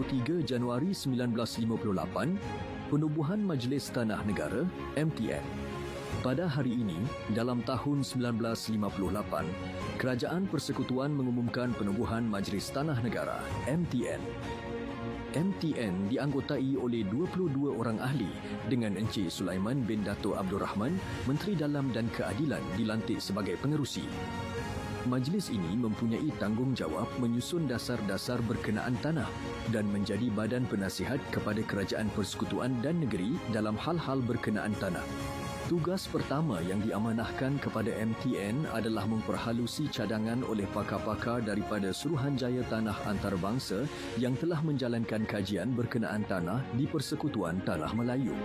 23 Januari 1958, Penubuhan Majlis Tanah Negara (MTN). Pada hari ini, dalam tahun 1958, Kerajaan Persekutuan mengumumkan Penubuhan Majlis Tanah Negara (MTN). MTN dianggotai oleh 22 orang ahli dengan Encik Sulaiman bin Dato' Abdul Rahman, Menteri Dalam dan Keadilan dilantik sebagai pengerusi. Majlis ini mempunyai tanggungjawab menyusun dasar-dasar berkenaan tanah dan menjadi badan penasihat kepada Kerajaan Persekutuan dan Negeri dalam hal-hal berkenaan tanah. Tugas pertama yang diamanahkan kepada MTN adalah memperhalusi cadangan oleh pakar-pakar daripada Suruhanjaya Tanah Antarabangsa yang telah menjalankan kajian berkenaan tanah di Persekutuan Tanah Melayu.